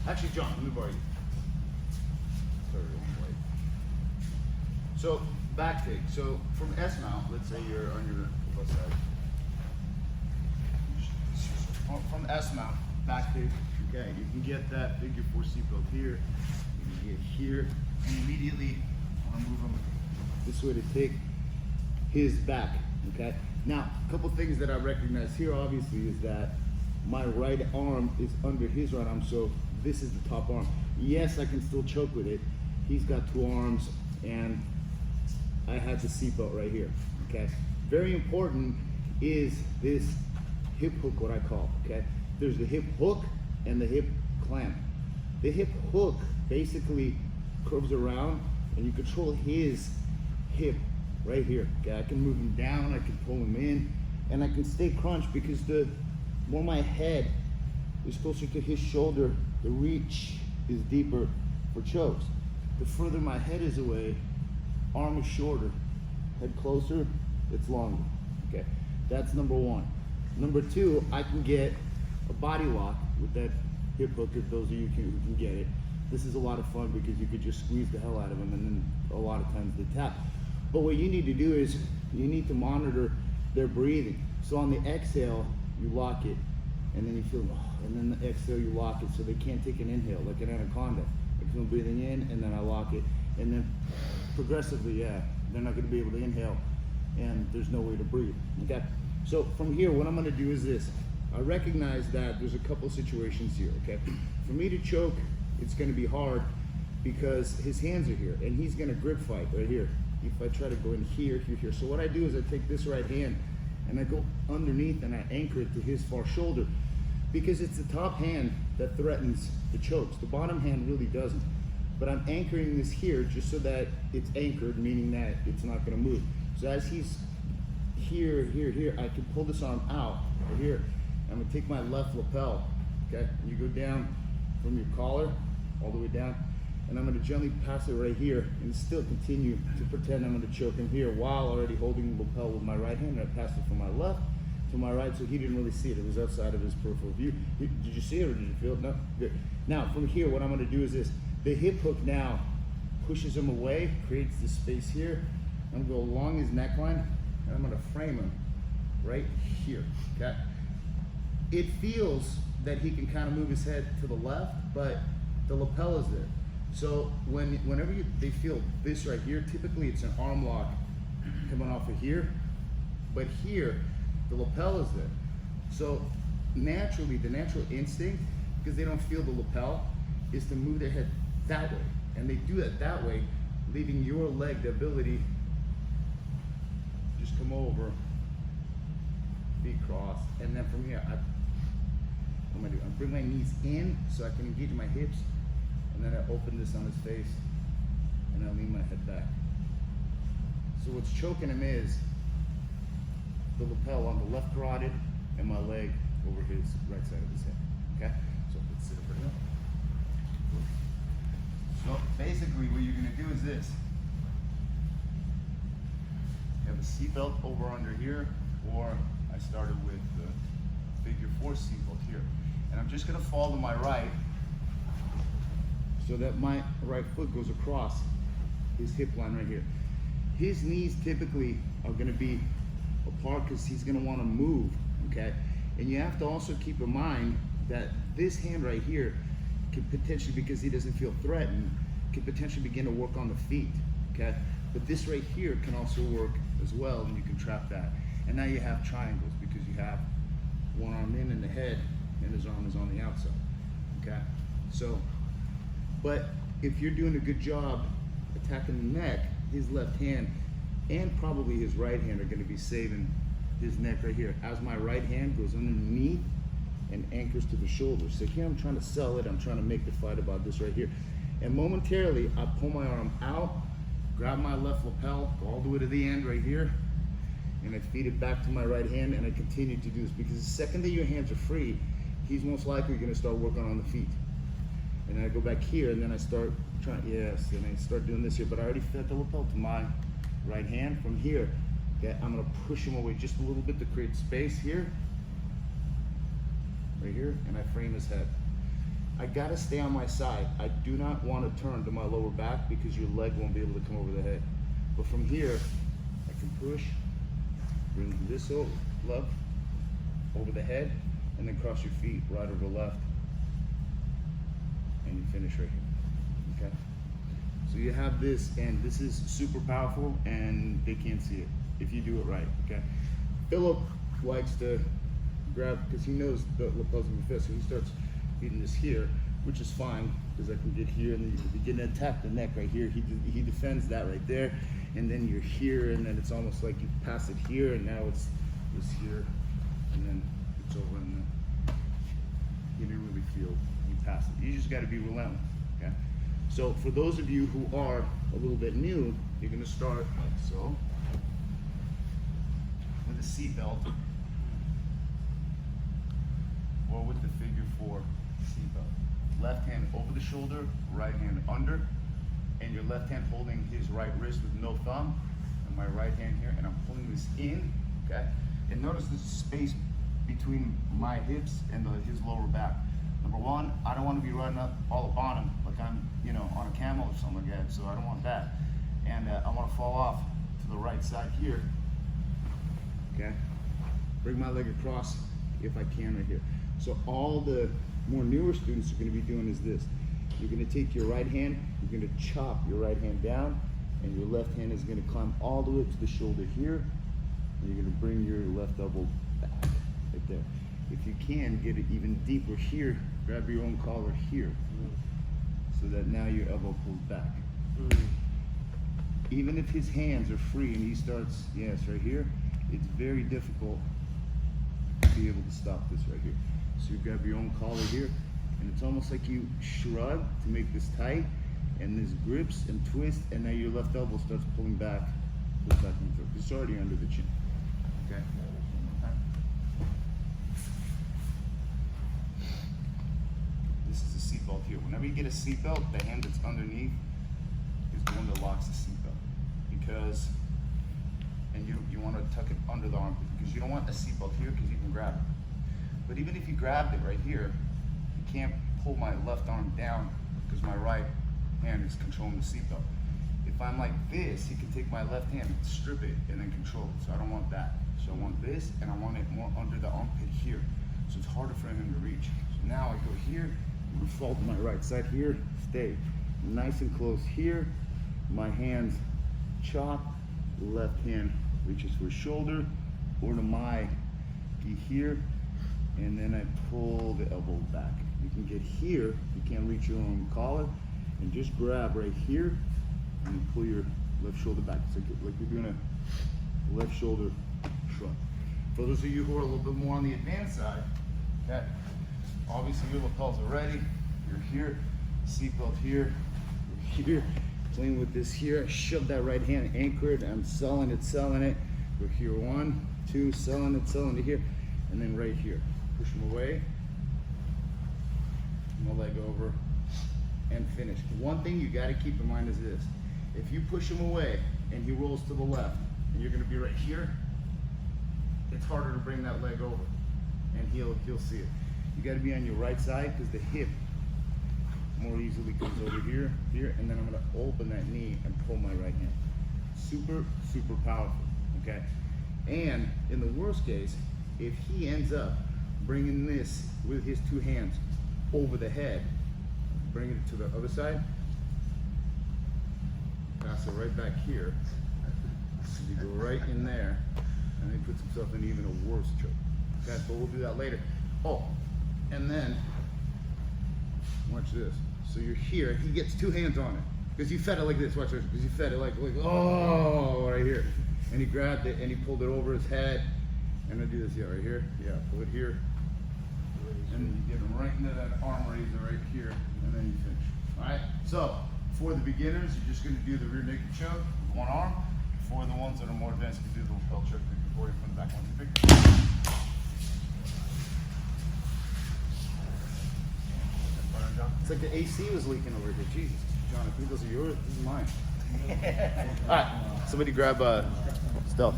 Actually, John, let me borrow you. Sorry, wrong way. So, back take. So, from S mount, let's say you're on your left side. From S mount, back take. Okay, you can get that figure 4 seatbelt here. You can get here, and immediately I want to move him this way to take his back. Okay. Now, a couple things that I recognize here, obviously, is that my right arm is under his right arm, so this is the top arm. Yes, I can still choke with it. He's got 2 arms, and I have the seatbelt right here. Okay. Very important is this hip hook, what I call. Okay. There's the hip hook and the hip clamp. The hip hook basically curves around, and you control his hip right here. Okay, I can move him down, I can pull him in, and I can stay crunched because the more my head is closer to his shoulder, the reach is deeper for chokes. The further my head is away, arm is shorter, head closer, it's longer. Okay, that's number 1. Number 2, I can get a body lock with that hip hook, if those of you who can get it. This is a lot of fun because you could just squeeze the hell out of them, and then a lot of times they tap. But what you need to do is you need to monitor their breathing. So on the exhale, you lock it, and then you feel, and then the exhale, you lock it, so they can't take an inhale like an anaconda. I feel breathing in, and then I lock it, and then progressively, they're not going to be able to inhale, and there's no way to breathe. Okay. So from here, what I'm going to do is this. I recognize that there's a couple situations here. Okay. For me to choke, it's going to be hard because his hands are here, and he's going to grip fight right here. If I try to go in here, here. So what I do is I take this right hand and I go underneath and I anchor it to his far shoulder, because it's the top hand that threatens the chokes. The bottom hand really doesn't. But I'm anchoring this here just so that it's anchored, meaning that it's not going to move. So as he's here, I can pull this arm out right here. I'm going to take my left lapel. Okay, you go down from your collar all the way down, and I'm going to gently pass it right here and still continue to pretend I'm going to choke him here while already holding the lapel with my right hand. And I passed it from my left to my right, so he didn't really see it. It was outside of his peripheral view. Did you see it or did you feel it? No? Good. Now from here, what I'm going to do is this. The hip hook now pushes him away, creates this space here. I'm going to go along his neckline, and I'm going to frame him right here. Okay. It feels that he can kind of move his head to the left, but the lapel is there. So whenever they feel this right here, typically it's an arm lock coming off of here, but here the lapel is there. So naturally, the natural instinct, because they don't feel the lapel, is to move their head that way, and they do it that way, leaving your leg the ability to just come over, feet crossed, and then from here, what am I doing? I bring my knees in so I can engage my hips, and then I open this on his face, and I lean my head back. So what's choking him is the lapel on the left carotid and my leg over his right side of his head. Okay? So let's sit up right now. So basically what you're gonna do is this. You have a seatbelt over under here, or I started with the figure 4 seatbelt here. And I'm just gonna fall to my right so that my right foot goes across his hip line right here. His knees typically are gonna be apart because he's gonna wanna move, okay? And you have to also keep in mind that this hand right here could potentially, because he doesn't feel threatened, could potentially begin to work on the feet, okay? But this right here can also work as well, and you can trap that. And now you have triangles because you have one arm in the head and his arm is on the outside, okay? So, but if you're doing a good job attacking the neck, his left hand and probably his right hand are gonna be saving his neck right here. As my right hand goes underneath and anchors to the shoulder. So here I'm trying to sell it, I'm trying to make the fight about this right here. And momentarily, I pull my arm out, grab my left lapel, go all the way to the end right here, and I feed it back to my right hand, and I continue to do this because the second that your hands are free, he's most likely gonna start working on the feet. And then I go back here, and then I start trying, and I start doing this here, but I already fed the lapel to my right hand. From here, okay, I'm gonna push him away just a little bit to create space here, right here, and I frame his head. I gotta stay on my side. I do not want to turn to my lower back because your leg won't be able to come over the head. But from here, I can push, bring this over, left, over the head, and then cross your feet right over left, and you finish right here, okay? So you have this, and this is super powerful, and they can't see it if you do it right, okay? Philip likes to grab, because he knows the lapels of the fist, so he starts feeding this here, which is fine, because I can get here, and then you begin to attack the neck right here. He defends that right there, and then you're here, and then it's almost like you pass it here, and now it's here, and then it's over, and then you didn't really feel you passed it. You just got to be relentless, okay? So for those of you who are a little bit new, you're going to start like so, with a seatbelt, or with the figure 4 seatbelt. Left hand over the shoulder, right hand under, and your left hand holding his right wrist with no thumb, and my right hand here, and I'm pulling this in, okay? And notice this space between my hips and his lower back. Number one, I don't want to be running up all up on him like I'm, you know, on a camel or something like that, so I don't want that. And I want to fall off to the right side here, okay? Bring my leg across if I can right here. So all the more newer students are going to be doing is this. You're going to take your right hand, you're going to chop your right hand down, and your left hand is going to climb all the way to the shoulder here, and you're going to bring your left elbow back, right there. If you can, get it even deeper here, grab your own collar here, so that now your elbow pulls back. Even if his hands are free and he starts, yes, right here, it's very difficult to be able to stop this right here. So you grab your own collar here, and it's almost like you shrug to make this tight, and this grips and twists, and now your left elbow starts pulling back, pulls back and forth. It's already under the chin, okay? This is a seatbelt here. Whenever you get a seatbelt, the hand that's underneath is the one that locks the seatbelt, because, and you want to tuck it under the armpit, because you don't want a seatbelt here because you can grab it. But even if you grabbed it right here, you can't pull my left arm down because my right hand is controlling the seatbelt. If I'm like this, he can take my left hand, strip it, and then control it. So I don't want that. So I want this, and I want it more under the armpit here. So it's harder for him to reach. So now I go here, I'm gonna fall to my right side here, stay nice and close here. My hands chop, the left hand reaches for his shoulder, or to my gi here, and then I pull the elbow back. You can get here, you can't reach your own collar, and just grab right here, and you pull your left shoulder back. It's like you're doing a left shoulder shrug. For those of you who are a little bit more on the advanced side, okay, obviously your lapels are ready, you're here, seatbelt here, you're here, playing with this here, shove that right hand, anchor it, I'm selling it, we're here, 1, 2, selling it here, and then right here. Push him away, my leg over, and finish. One thing you got to keep in mind is this. If you push him away and he rolls to the left, and you're going to be right here, it's harder to bring that leg over, and he'll see it. You got to be on your right side, because the hip more easily comes over here, and then I'm going to open that knee and pull my right hand. Super, super powerful, okay? And in the worst case, if he ends up bringing this with his 2 hands over the head, bringing it to the other side, pass it right back here, you go right in there, and he puts himself in even a worse choke. Okay, but we'll do that later. Oh, and then, watch this. So you're here, he gets 2 hands on it, because you fed it like this, watch this, because you fed it like, oh, right here. And he grabbed it, and he pulled it over his head, and I do this, yeah, right here, yeah, pull it here, and then you get him right into that arm raiser right here, and then you finish. All right, so for the beginners, you're just gonna do the rear naked choke with 1 arm. For the ones that are more advanced, you can do the lapel choke before you from the back, 1, 2, 3. It's like the AC was leaking over here. Jesus, John, I think those are yours. This is mine. All right, somebody grab Stealth.